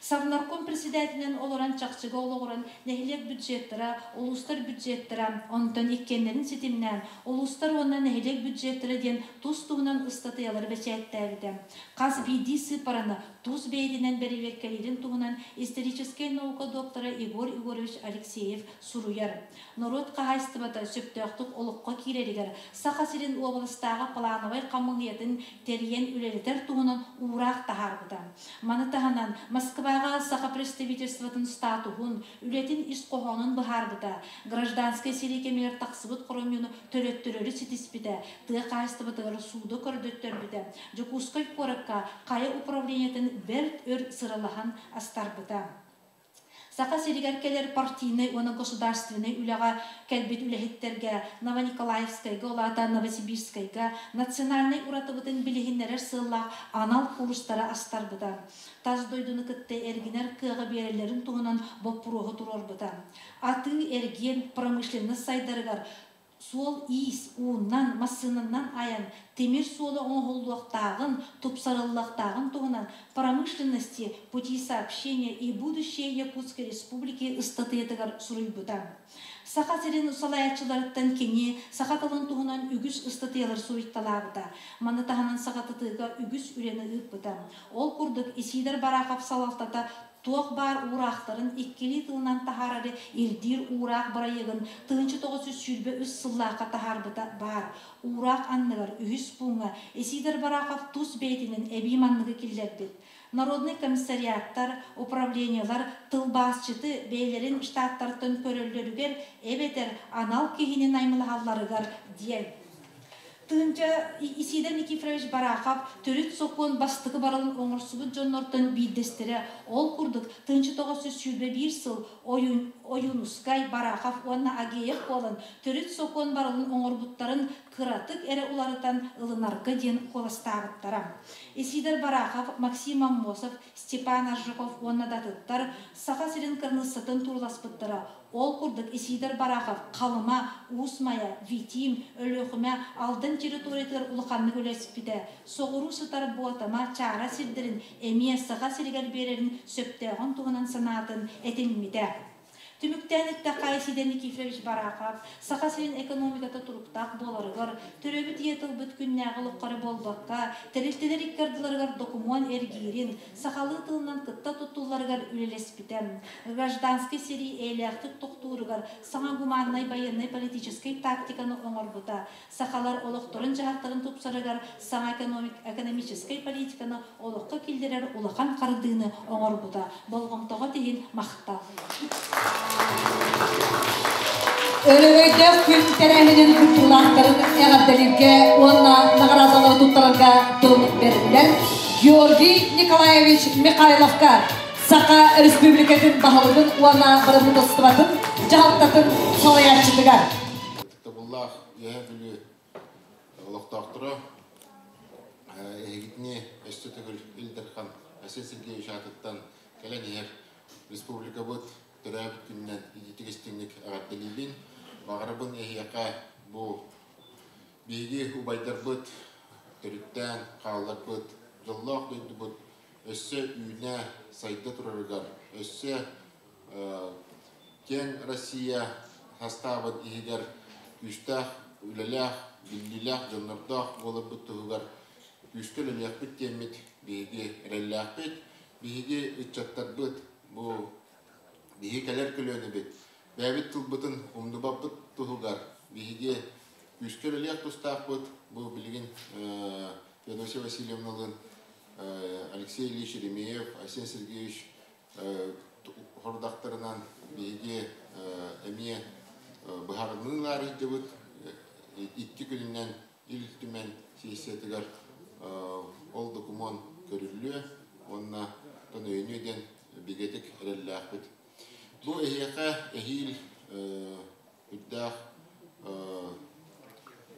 Сарнарком председателінен олыран чақчыға олығыран нәхилек бюджеттера, улустар бюджеттера, онтан еккенлерін сетімнен, улустар онна нәхилек бюджеттера ден тұз туғынан ұстатыялар бәчәттәвіді. Қаз бейді сыпараны тұз бейдінен бәрі веккелерін туғынан исторический наука доктора Егор Егорович Алексеев суруяр. Народ қағайстыбата сөптіқтік олыққа керерігер, сақа сирен облыстағы плановай қамыңетін терген үлелетер туғынан урақ тағарбыда. Маны тағанан Москва саха представительствотын статуғын, үлетін исқоғанын бұхарбыда, гражданская селекемелер тақсыбыт құрамыны төлеттірері сетіспіді, тұғы қайыстыбытығыр суды көрдеттер біді, жүкускай қорыққа қайы управлениетін бәрт өр сыралахан астарбыда. Сақа серегеркелер партийный, оны государственный үліға кәлбет үліхеттерге, Новониколаевскайға, олата Новосибирскайға, национальный уратыбытын білігінлерер сыллақ анал курстары астарбыда. Таз дойдыны кітті әргінер кыға берелерін туғынан боппуруғы тұрорбыда. Аты әрген промышленный сайдарығар, сол ис, уыннан, масынынан аян, темир солы оңғылдуақтағын, тупсарыллақтағын туғынан промышленности, пути сообщения и будущее Якутской республики ыстатыетігар сұрыйбыда. Сақа сирен усалаячыларыттан кені, сақа талын туғынан үгіс ыстатыялар суйтталабыда. Маны тағынан сақа тытыға үгіс үрені ұппыда. Ол күрдік исидер барақап салалтата туақ бар урақтарын еккели тылынан тахарары ирдир урақ барайығын тығынчы 900 үс сыллаққа тахарбыда бар. Урақ анныгар үгіс бұңа исидер барақап тұз бейтінен әбейманныгы келдербет. Народный комиссариаттар, управлениялар, тылбасчыты бейлерин штаттартын көрөллөрүгер эбетер анал кихинин аймылахалларыгар диен. Тынча Исидер Никифорович Барахов төрүт сокон бастыгы барылын оңорсубут жоннортон биддестери ол курдук тынчы 901 сыл Оюнускай Барахов онна агеев болын төрүт сокон барылын оңорбуттарын кыратык эре уларытан ылынаркы ден коластагыттара. Исидер Барахов, Максим Аммосов, Степан Аржиков онна датыттар саха сирен кырнысытын турласпыттара. Ол курдук Исидер Барахов Калыма, Усмая, Витим, Өлөхүмө алдын территориятар улыканны көлөспүдө. Соғыру сытар буатама чара сирдерин эмие саха сиригер берерин сөптөгөн тугунан санаатын этилмиде. Түмүктәнетте Исидер Никифорович Барахов саха сирин экономиката туруктак боларыгар, төрөбүт етил бүт күннәгы луккары болбакка, терилтелер иккардыларыгар документ эргирин, сахалы тылынан кытта тутуларыгар үлелеспитем. Гражданский сирий эйлектик токтуругар, саңа гуманный военный политический тактиканы оңорбута, сахалар олокторун жаһаттарын тупсарыгар, саңа экономический политиканы олокка килдерер улахан кардыны оңорбута. Болгомтого дейин мактал. Өрөйдө күн терәһинен күтүләндерин ягъдәлигә онна наградалар туттарга томит бердиләр. Георгий Николаевич Михайловка Саха Республикатын баһалыгын онна барымытыстыбатын жаһаттатын салаячылыга. Табуллах яһәбиле Аллаһтактыра эгитне эстетегел Илдерхан Асесилге шатыттан келенер республика бут төрәбит күннән идитигестинник агаттылыбын багырыбын эхияка бу биги убайдар бут төрүттән каллар бут жоллок дөйдү бут өссө үйнә сайда турарыгар өссө кен Россия составын игер күстах үлелях биллилях жоннордох болуп буттугар күскөлөлөк бит темит биги реллах бит биги үчаттар бут бу биги келер көлөнү бит бәбит тулбутун умдубаппыт тугар биги күскөлөлөк тустак бут бу билген Федосия Васильевналын Алексей Ильич Еремеев, Арсений Сергеевич хордактарынан биги эме бахарынлары дебут итти күнүнөн илтимен сессиятыгар ол документ көрүлү онна тонөйнүден бигетик реллахбыт бу эхиэка эхил үддах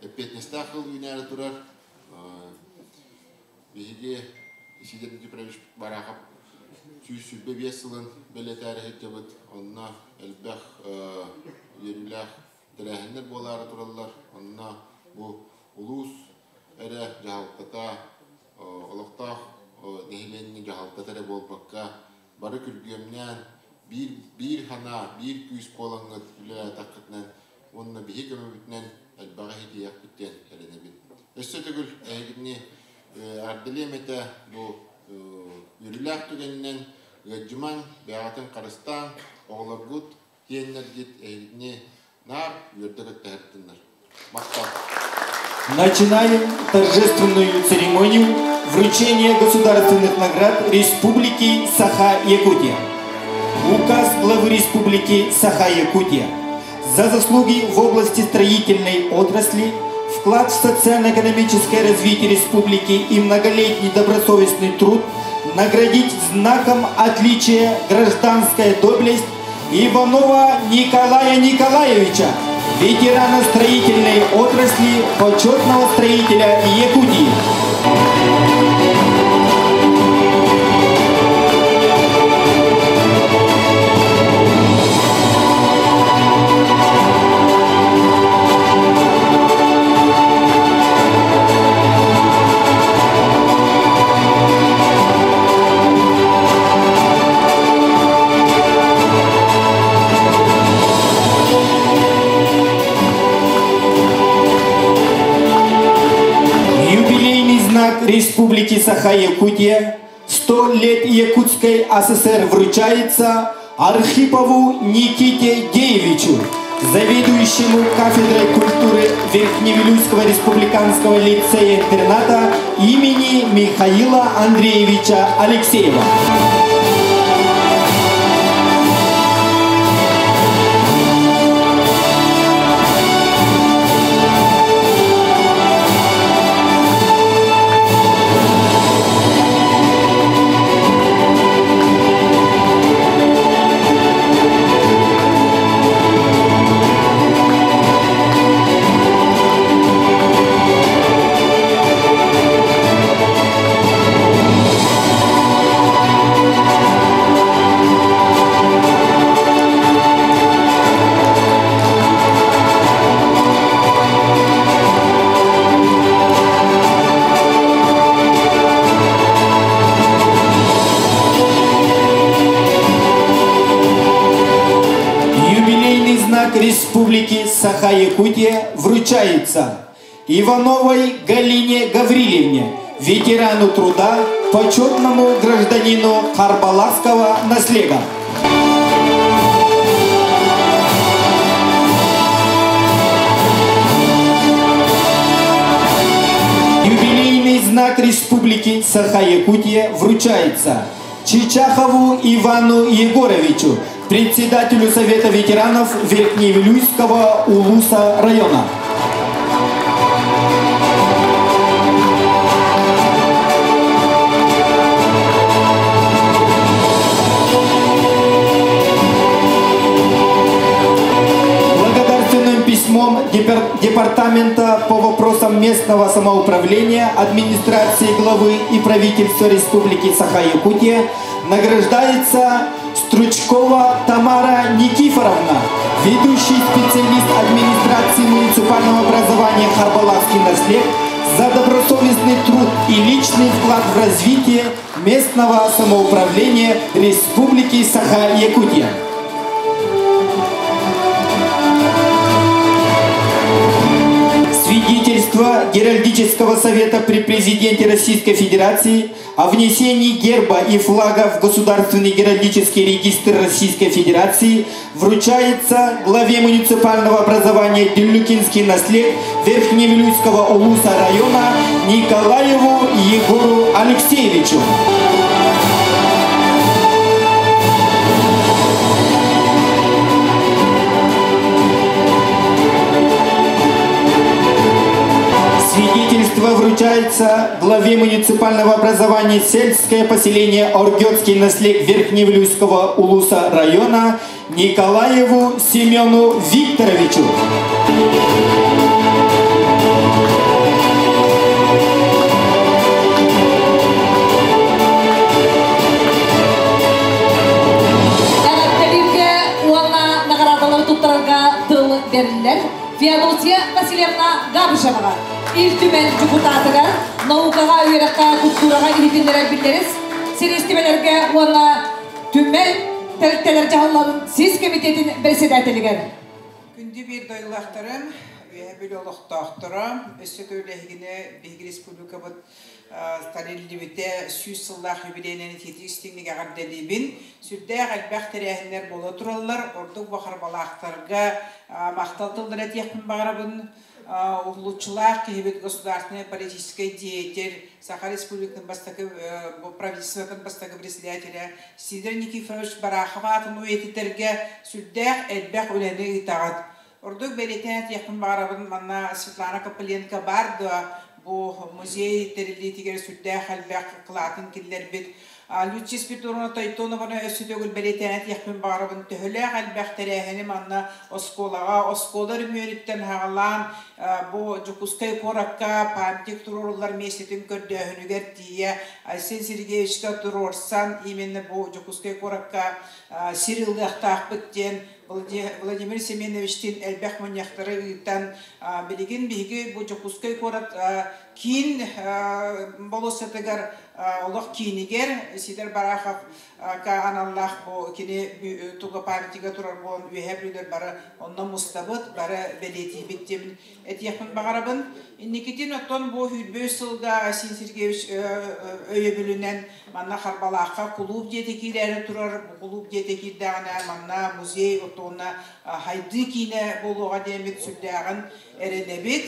эпетнестах ыл үйнәрі турар биги Исидер Никифорович Барахов сүйсүлбе бесылын белетәрі дебут онна элбэх ерүлэх дәрәһеннер болары тураллар онна бу улус эре жаһалката олоктах нехиленни жаһалката болбакка бары күргөмнән bir hana bir küs kolangıt bile takıtnan onunla bir hikmetnen elbaga hediye bitten elene bit. Estetgül egni ardelemete bu yürülak tügeninden gıcman beatın Kırgızstan oğlargut yenler git egni nar yurdaga terttinler. Maktal. Начинаем торжественную церемонию вручения государственных наград Республики Саха-Якутия. Указ главы Республики Саха-Якутия за заслуги в области строительной отрасли, вклад в социально-экономическое развитие республики и многолетний добросовестный труд наградить знаком отличия гражданская доблесть Иванова Николая Николаевича, ветерана строительной отрасли, почетного строителя Якутии. Республики Саха-Якутия 100 лет Якутской ССР вручается Архипову Никите Деевичу, заведующему кафедрой культуры Верхневилюйского республиканского лицея-интерната имени Михаила Андреевича Алексеева. Республики Саха-Якутия вручается Ивановой Галине Гаврилевне, ветерану труда, почетному гражданину Карбаласского наслега. Юбилейный знак Республики Саха-Якутия вручается Чичахову Ивану Егоровичу, председателю Совета ветеранов Верхневилюйского Улуса района. Благодарственным письмом Департамента по вопросам местного самоуправления, администрации главы и правительства Республики Саха-Якутия награждается Стручкова Тамара Никифоровна, ведущий специалист администрации муниципального образования Харбаласский наслед, за добросовестный труд и личный вклад в развитие местного самоуправления Республики Саха-Якутия. Свидетельство Геральдического совета при президенте Российской Федерации о внесении герба и флага в Государственный геральдический регистр Российской Федерации вручается главе муниципального образования Дюлюкинский наслед Верхневилюйского Улуса района Николаеву Егору Алексеевичу. Свидетельство вручается главе муниципального образования сельское поселение Оргёцкий наслед Верхневилюйского Улуса района Николаеву Семену Викторовичу. Феодосия Васильевна Габышеваға, илтүмен депутатыға, наукаға, үйраққа, культураға илетіндерер білдеріз, серестемелерге оңа түмен тәріттелер жағыларын сез комитетін председателігер. Күнді бір дойлақтарым, бөлі олықтақтырым, өсі көйлегіне Бейгі Республика бұд Сталинлибете сүйсіллах юбилейнені тетістігініге ғадделейбін. Сүрді әлбәқтірәхінлер болы тұралар, ордық бақыр балақтарға мақталтылдар әтияқпын бағарабын. Улучшылах кехебет государственный политический деятель Саха Республикатын бастакы правительствотын бастакы председателя Сидор Никифорович Барахова атын уететерге сүрдәқ әлбәқ өләні итағат. Ордық бәлетен әтияқпын бағарабын манна Светлана Копыленко барды. Bu muzey teriliği sürdüğü halbek kılatın killer bit. Lütçis Pituruna Taytona bana ösüdögül belirtenet yakın bağırabın tühüle halbek terehenim anna oskolar müyönütten hağalan bu Cukuskay Korakka pantik tururlar mesletin kördüğünü gerdiye Aysen Sirgeevişka turursan imenli bu Cukuskay Korakka Siril'de aktak bitten Владимир Семеновичтин элбэх маньяктары ыйтан билигин биги бу жокускай корат кин болосатыгар олох кинигер Сидер Барахов ка аналлах бу кини туга памятига турар бон үһәбрүдер бара онна мустабыт бара белети биттем этияхмын багарабын инникитин оттон бу хүлбөсылга Асин Сергеевич өйөбүлүнен манна харбалакка клуб жетекилери турар бу клуб жетекилдагына манна музей оттона хайды кине болуга демек сүрдәгән эренебит.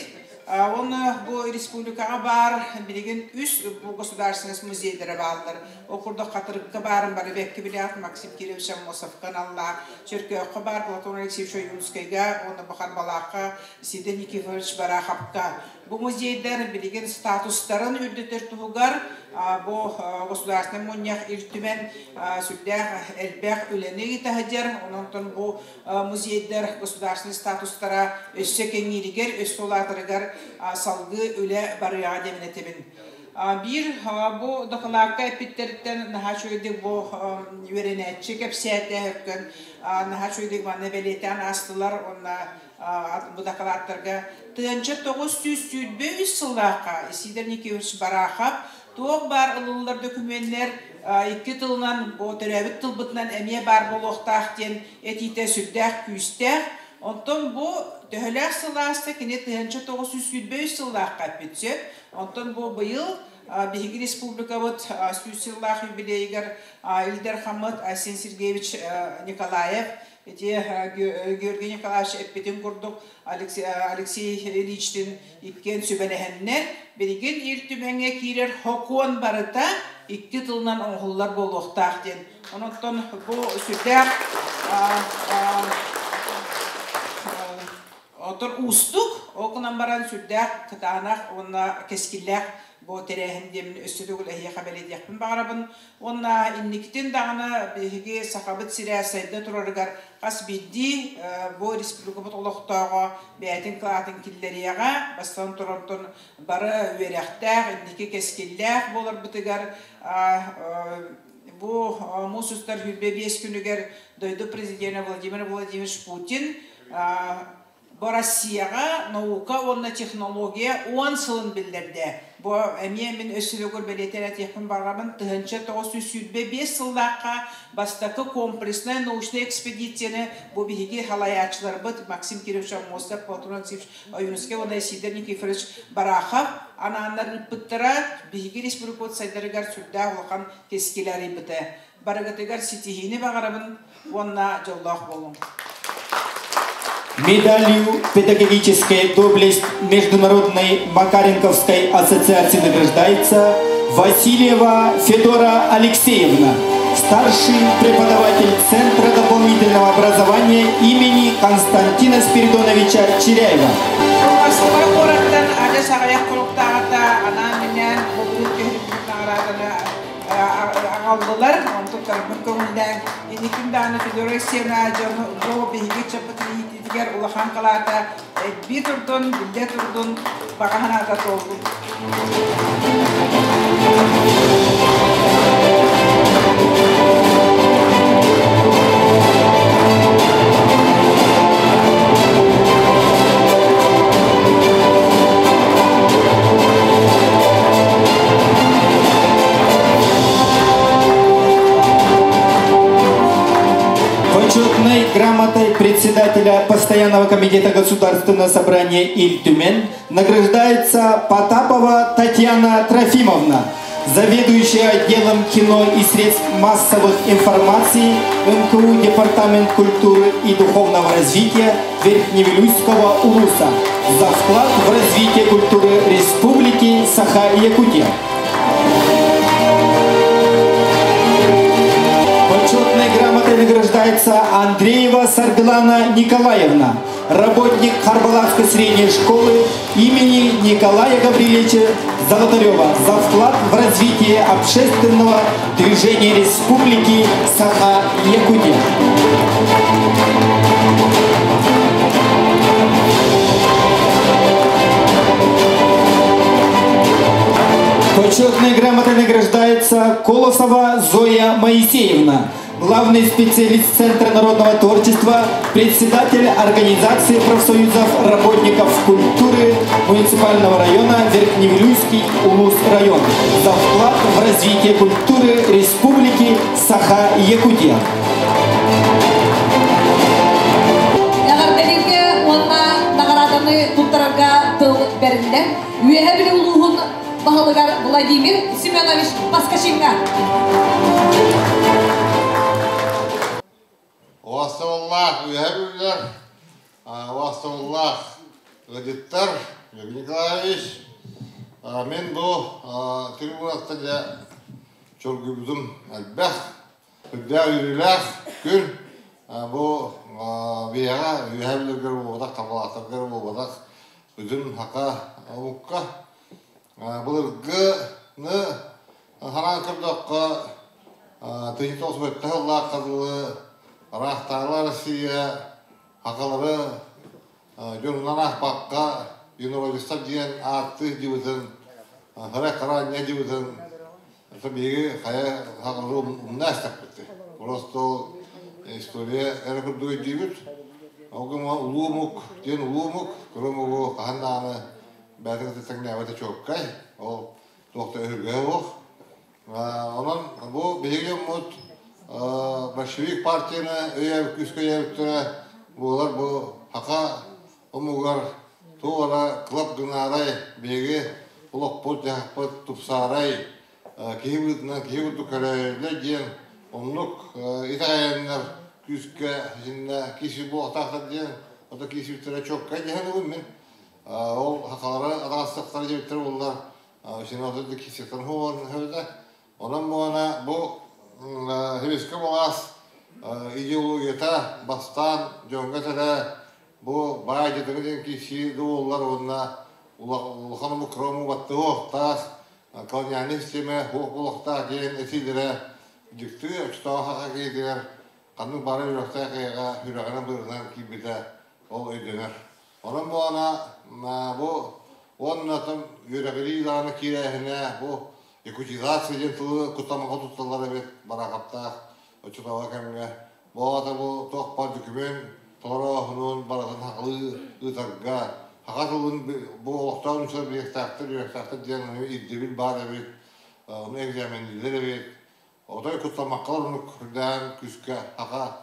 Он бу республикага бар билеген үс бу государственный музейдер балдар. Окурда катырыкка барын бары бекке билят Максим Кириллович Мосов каналла, Черкёкка бар Платон Алексеевич Юнскайга, он бахар балакка Сидер Никифорович Барахапка. Бу музейдер билеген статустарын үрдетер тугар, бу государственный моньях иртүмен сүрдәг элбэх үлени тахадер, онтон бу музейдер государственный статустара өссө кеңиригер, өссө олатырыгар салгы үле барыяга деминетебин. Bir bu dokalakka epitlerden nahaşuydik bu verenetçi kepsiyete hükün nahaşuydik bana belirten astılar ona bu dokalaklarga tığınca 900 yıllığa Sider Nikiforoviç Barahov toğ bar ılıllar dokümenler iki tılından bu terevit tılbıtından emiye bar boluqtağıten etite sürdək küstək ondan bu töhələk sılağısta kine tığınca 900 yıllığa bitse ondan bu bıyıl Bihigi Respublika вот Сюсилах юбилейгар Ильдар Хамад Асин Сергеевич Николаев Георгий Николаевич Эппетин курдук Алексей Ильичтин иккен сөбәләһәннәр береген иртүбәнгә кирер хокуан барыта икки тылнан оңгыллар болуктак ден. Онтон бу сүдәр отыр устук окунан баран сүдәр кытанак онна кескилләр bu terehindem üstüdür ehiye habelet yakın bağırabın. Ona inniktin dağına bihi sahabet sirasayda turargar qas biddi bu respublika botoloqtağa beyatin klatın killeriyaga bastan turantun bara veraqtaq inniki keskillah bolar bitigar bu musustar hübbe 5 günüger doydu prezident Vladimir Vladimirovich Putin bu Rossiyaga nauka ona texnologiya 10 sılın bildirdi. Bu emin ösülügür belirterek yakın bağlamın tığınca 905 yıllığa bastaki kompresne naучный ekspedisiyonu bu bihigi halayatçılar bıt Maksim Kirilovich Mosov, Platon Alexeevich Yunuskay, ona Sider Nikiforoviç Barahov ananlar bıttıra bihigi respublikot saydarıgar sürdağ olğan keskileri bıtı. Baragatıgar sitihini bağırabın ona jollah bolun. Медалью «Педагогическая доблесть» Международной Макаренковской ассоциации награждается Васильева Федора Алексеевна, старший преподаватель Центра дополнительного образования имени Константина Спиридоновича Черяева. Aldılar, ondan tarafın konudan inikim dağını federasyona bu bihigi çapıtını yitidiger ulahan kalata bir turdun, bilde turdun, bakahana da toldun. Почетной грамотой председателя Постоянного комитета Государственного собрания Иль-Тюмень награждается Потапова Татьяна Трофимовна, заведующая отделом кино и средств массовых информации МКУ Департамент культуры и духовного развития Верхневилюйского УРУСа за вклад в развитие культуры Республики Саха-Якутия. Почетной грамотой награждается Андреева Сарглана Николаевна, работник Харбалакской средней школы имени Николая Гавриловича Золотарева за вклад в развитие общественного движения Республики Саха-Якутия. Почетной грамотой награждается Колосова Зоя Моисеевна, главный специалист Центра народного творчества, председатель Организации профсоюзов работников культуры муниципального района Верхневилюйский Улус-район за вклад в развитие культуры Республики Саха-Якутия. Владимир Семенович Паскашинга. Вассалаллах, уябилер, вассалаллах, Владимир Николаевич. Мен бұл трибунаттан чоргубдум албах, үдәүләх күн бұл бияга уябилер болдак, табалатыр болдак, үзүн хака укка. Бұлырғыны харан кірдіққа түйінті осы бөтті ғылла қадылы рақтағылар Россия ақалары жөнінен ақпаққа юноролистар дейін атты дейбітін қара қара не дейбітін бегі қая қағылы ұмна әстәк бітті. Просто история әрі күрді дейбіт. Оғыма ұлумық, ден ұлумық, күрім ұғы қағандағаны бәтіңізді тәңіне әуәті чөккай, ол тоқты өрге оқ. Онын бұл бейге мұт большевик партияны күскі әуіттірі бұлар бұл хақа ұмығар туғара қылап ғынарай бейге ұлық бұд яқпыд тұпсарай кейбірдінен кейбірді көрәйлі ден ұмлық итағайынлар күскі кесі бұл ақтақтар ден ода кесіптірі чөккай деген ұғын ол хақалары адастықтары жебеттер олар үшін отырды кесектен хуғарын өді. Онан бұғана бұл хевескі болас идеологията бастан жонға тәрі бұл бай жетігіден кесі олар онына ұлғаны мұқырымы батты оқтақ колониальный системе оқ болықтақ кейін әсейдері жүкті ұчтауы хақа кейдер қанның бары үріқтақ қайға үріғынан бұрынан кейбеті ол өйденер. Onun bu ana bu onunla yüreğiyle kirahine bu ekutizasyon tulu kutamağa tuttular evet barakapta uçutağa kemge bu ada bu tohpar dokümen torahının barakın haklı ıtarga hakatılın bu oktan uçur bir taktır diyen iddibil var evet onu egzamenliler evet o da kutamağa onu kurdan küske haka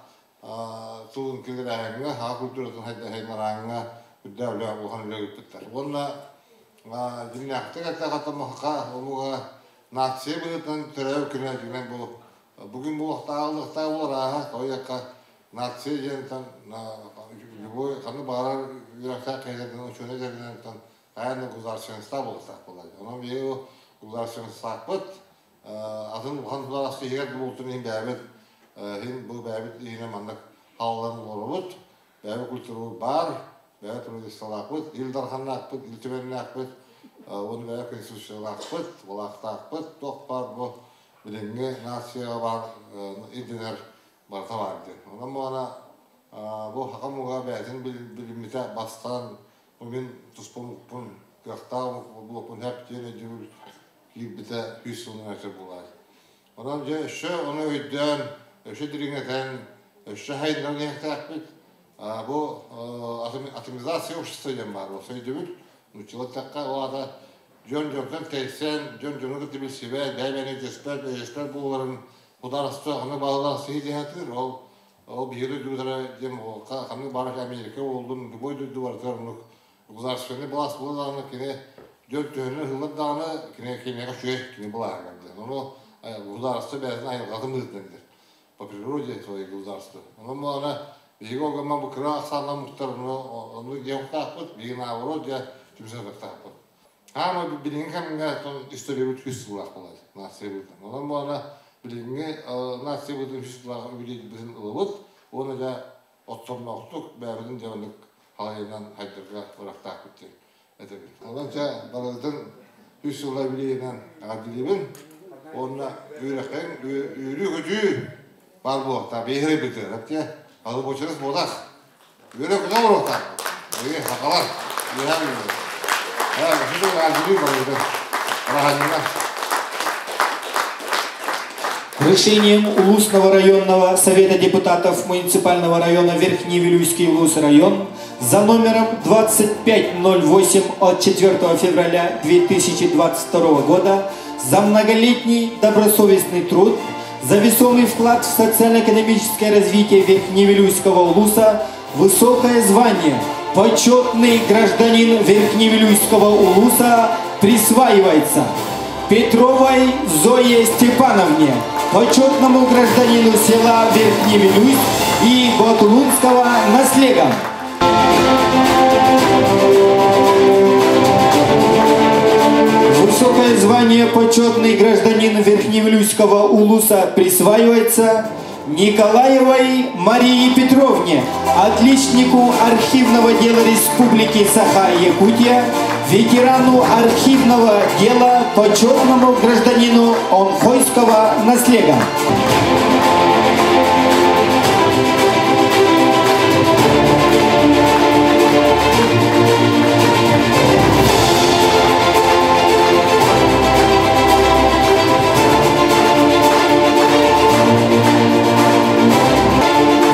tulun kirahine hak kültürün haymaranga Devlet bukanıyla gittiler. Onunla dinlekte katı muhaka omuğa natsiye bileten terev künecinden bu. Bugün bu ağırlıkta olur ha. Koyaka natsiye jenten bu kanı bağlar yürekte kaydetten uçuna jerinden aynı guzarsiyonista bulsak olay. Onun bir o guzarsiyonista bit. Adın bukan bularası yer bulutun hin bebet hin bu bebet yine mandak havalan olubut. Bebet kültürü var. Бәйі тұрудыстал ақпыт, елдарханны ақпыт, елтіменні ақпыт, оны бәйі конституциялы ақпыт, ол ақты ақпыт, тоқ бар бұл біліңге нацияға бар, иденер бар табарды. Онан бұғана бұл хақамуға бәйтін біліміті бастан, бұмен тұспын қияқтау, бұл әптен өдеуіл кейбіті үйсілінің әтір бұлай. Онан же үші оны өйден, үші діріңетен, үші хайдынан еқті ақпыт, bu atomizasyon обществодан бар. Осы өйдебіл, ұчылаттаққа оғада жон-жонтан тәйсен, жон-жоны күтті себе, бәйбәне жеспәр боларын құдарысты қаны балалар сейді әтір. Ол бейірі дүдірі дем оқа, қаны барық Америка олдың, дүбой дүді бартыр, ұзаршыны балас болағаны, кене жон-жөні ғылырдағаны, кенеға шөй, кене болағаны. Оны ұзарысты бәзін айылғатым үздендер. По природе своей ұзарысты. Оның болағаны Бейгі оғырма бұл кіра ақсанға мұқтарыны, оны деуқта ақпыт, бейгін ауыру, де жүмсәдіқта ақпыт. Ама біліңгі кәмінге история бүт күстілақ болады, нация бұлдан. Онан бұғана біліңгі нация бұлдан күстілаға үлейді біздің ұлы оны да оттомна оқтық, бәрінің жауындық қалайынан хайдырға ұрақта ақпыттен. Онан жа балардың күстілға білейінен ғадилебін, онына үйрәқен, үйрі күті бар бұлақта, бейгірі бітір, Adı boçarız bodak. Böyle güzel olur orta. İyi, hakalar. İyi her gün. Ya, şimdi ben gülüyüm böyle. Rahatına. Решением Улусного районного совета депутатов муниципального района Верхневилюйский Улус-район за номером 2508 от 4 февраля 2022 года за многолетний добросовестный труд, за весомый вклад в социально-экономическое развитие Верхневилюйского Улуса высокое звание «Почетный гражданин Верхневилюйского Улуса» присваивается Петровой Зое Степановне, почетному гражданину села Верхневилюйск и Готулунского наслега. Высокое звание «Почетный гражданин Верхневилюйского Улуса» присваивается Николаевой Марии Петровне, отличнику архивного дела Республики Саха-Якутия, ветерану архивного дела, почетному гражданину Онхойского наслега.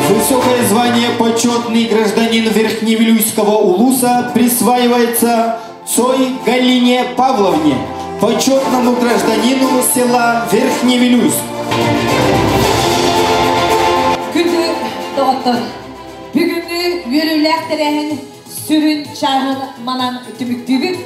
Высокое звание «Почетный гражданин Верхневилюйского Улуса» присваивается Цой Галине Павловне, почетному гражданину села Верхневилюйск. Күнді доғыттыр. Бүгінгі өріләқтерәхін сүрін чағын манан үтіміктігін